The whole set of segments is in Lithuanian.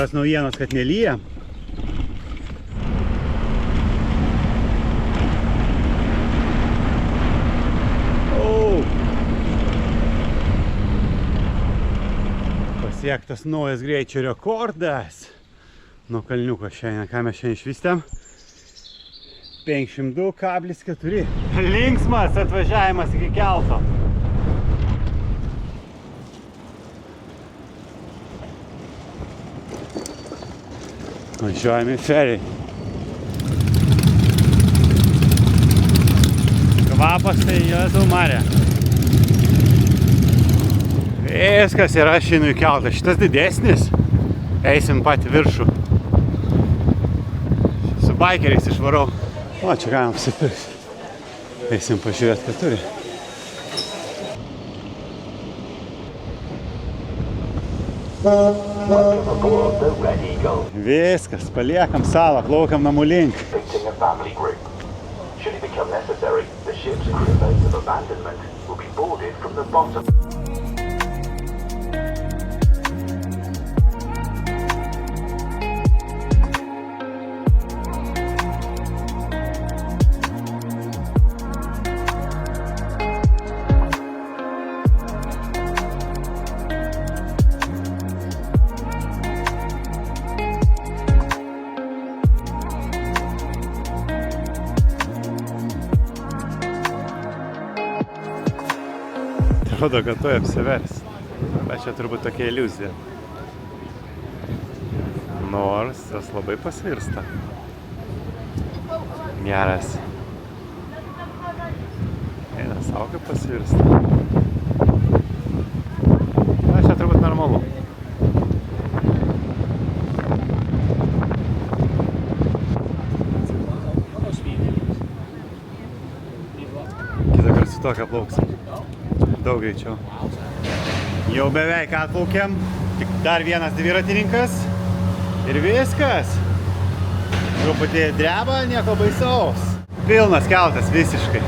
geros naujienos, kad nelyja. Pasiektas naujas greičio rekordas. Nuo kalniuko šiandien, ką mes šiandien išvystėm. 502,4. Linksmas atvažiavimas iki kelto. Važiuojame į ferį. Kvapas tai Jėzau Marija. Viskas yra šinu į keltą. Šitas didesnis. Eisim patį viršų. Su baikeriais išvarau. O, čia galim apsipirkti. Eisim pažiūrėti, ką turi. Viskas, paliekam salą, plaukiam namų link. Atrodo, kad tu apsivers. Bet čia turbūt tokia iliuzija. Nors tas labai pasvirsta. Geras. Eina savo kaip pasvirsta. Na, čia turbūt normalu. Kitą kartą su tokia plauksim. Daug greičiau. Jau beveik atplaukėm, tik dar vienas dviratininkas ir viskas. Truputį dreba, nieko baisaus. Pilnas keltas visiškai.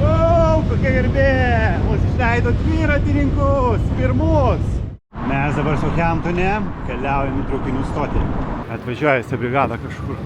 Wow, kokia garbė! Mūsų išleido dviratininkus, pirmus. Mes dabar Southamptone keliaujam į traukinių stotį. Atvažiuojusi brigada kažkur.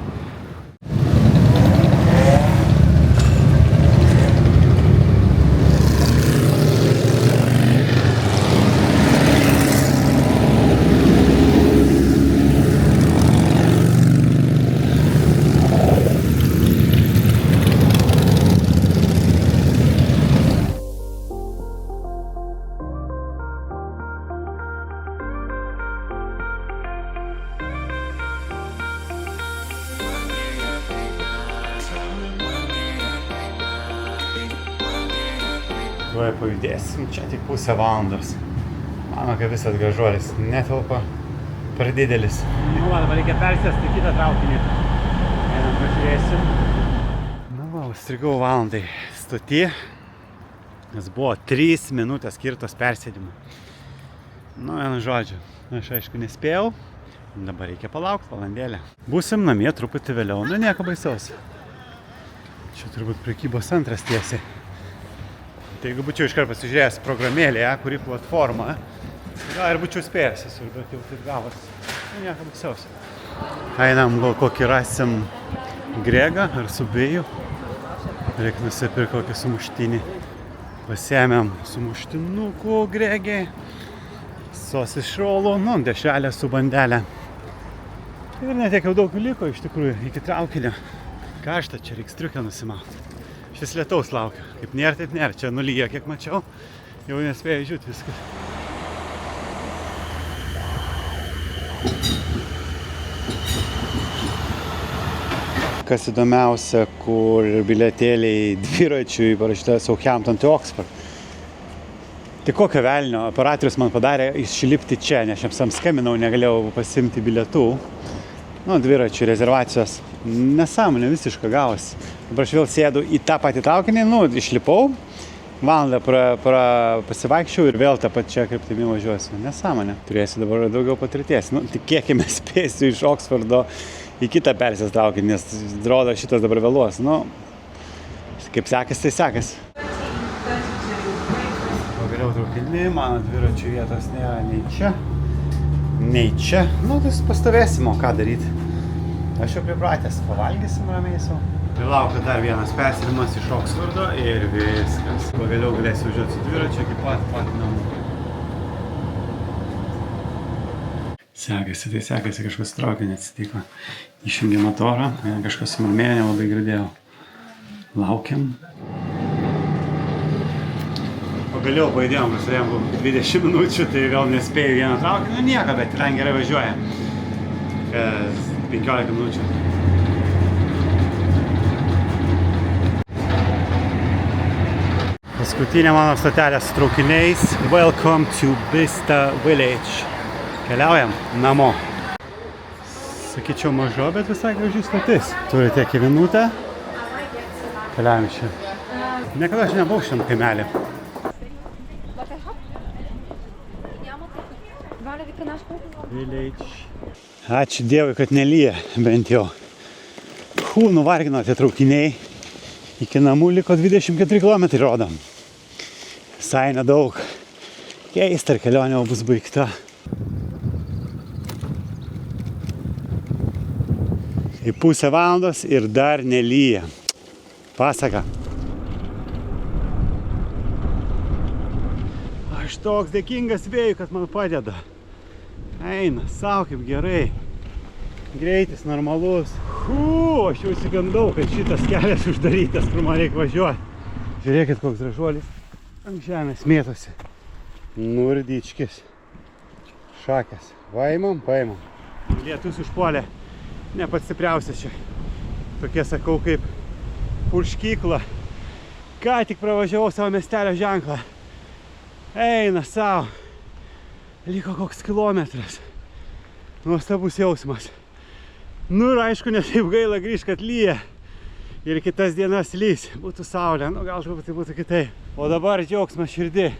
Tuoj pajudėsim, čia tik pusę valandos. Mano, kad visas gražuolis netelpa, per didelis. Nu, va, dabar reikia persėsti į kitą traukinį. Einam, pažiūrėsim. Nu, va, užstrigau valandai stoty, nes buvo 3 minutės skirtos persėdimui. Nu, vienu žodžiu, aš aišku nespėjau, dabar reikia palaukti valandėlę. Būsim namie truputį vėliau, nu nieko baisaus. Čia turbūt prekybos centras tiesiai. Tai jeigu būčiau iškart pasižiūrėjęs programėlėje, kuri platforma, gal ir būčiau spėjęs visur, bet jau taip gavos. Nieko baisaus. Einam, gal kokį rasim Gregą ar Subėjų. Reikia nusipirkti kokį sumuštinį. Pasiėmėm sumuštinukų Gregiai. Sosis rolų, nu, dešrelę su bandelė. Ir netiek jau daug liko iš tikrųjų iki traukinio. Karšta, čia reiks striukę nusimauti. Šis lietaus laukia. Kaip nėra, taip nėra. Čia nulyja, kiek mačiau. Jau nespėjau žiūrėti viską. Kas įdomiausia, kur bilietėliai dviračiui parašyta Southampton to Oxford. Tai kokio velnio operatorius man padarė išlipti čia, nes jam skambinau, negalėjau pasiimti bilietų. Nu, dviračių rezervacijos. Nesąmonė visiškai gavosi. Dabar aš vėl sėdu į tą patį traukinį, nu, išlipau, valandą pasivaikščiau ir vėl tą pačią kryptimį važiuosiu. Nesąmonė. Turėsiu dabar daugiau patirties. Nu, tikėkime spėsiu iš Oksfordo į kitą persės traukinį, nes atrodo šitas dabar vėluos. Nu, kaip sekas, tai sekas. Pagaliau traukinys. liūdni, mano dviračių vietos nėra nei čia, nei čia. Nu, tai pastovėsim, o ką daryti. Aš jau pripratęs, pavalgysim ramiai sau. Ir laukia dar vienas persėdimas iš Oksfordo ir viskas. Pagaliau galėsiu važiuoti su dviračiu iki pat namų. Sekasi, kažkas traukinį atsitiko. Išjungė motorą, kažkas sumurmėjo, nelabai girdėjau. Laukiam. Pagaliau paėdėjom, prasidėjom 20 minučių, tai gal nespėjau vieną traukinį. Nu nieko, bet ten gerai važiuoja. 15 minučių. Paskutinė mano stotelė su traukiniais. Welcome to Bicester Village. Keliaujam namo. Sakyčiau mažo, bet visai graži stotis. Turi tiek į minutę. Keliaujam čia. Niekada aš nebuvau šitam kaimelį. Village. Ačiū Dievui, kad nelyja, bent jau. Nuvargino tie traukiniai. Iki namų liko 24 km rodom. Visai nedaug. Keista, ir kelionė bus baigta. Į pusę valandos ir dar nelyja. Pasaka. Aš toks dėkingas vėjui, kad man padeda. Eina, sau kaip gerai. Greitis normalus. Aš jau įsigandau, kad šitas kelias uždarytas, kur man reikia važiuoti. Žiūrėkit, koks gražuolis. Ant žemės mėtosi. Nurdyčkis. Šakės. Paimam. Lietus užpuolė. Ne pats stipriausias čia. Tokie sakau kaip purškykla. Ką tik pravažiavau savo miestelio ženklą. Eina sau. Liko koks kilometras. Nuostabus jausmas. Nu ir aišku, ne taip gaila grįžt, kad lyja. Ir kitas dienas lys. Būtų saulė. Nu gal tai būtų kitaip. O dabar džiaugsmas širdį.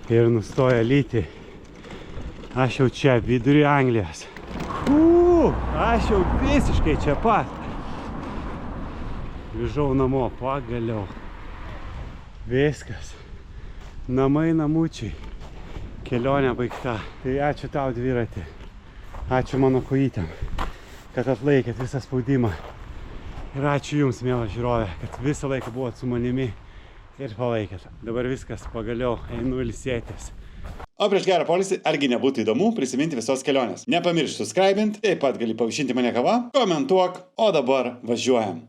Ir nustoja lyti. Aš jau čia, vidury Anglijos. Aš jau visiškai čia pat. Grįžau namo, pagaliau. Viskas. Namai, namučiai. Kelionė baigta. Tai ačiū tau dviratį. Ačiū mano kojytėm, kad atlaikėt visą spaudimą. Ir ačiū jums, miela žiūrovė, kad visą laiką buvot su manimi ir palaikėt. Dabar viskas, pagaliau einu ilsėtis. O prieš gerą poilsį, argi nebūtų įdomu prisiminti visos kelionės? Nepamiršk subscribint, taip pat gali pavaišinti mane kava, komentuok, o dabar važiuojam.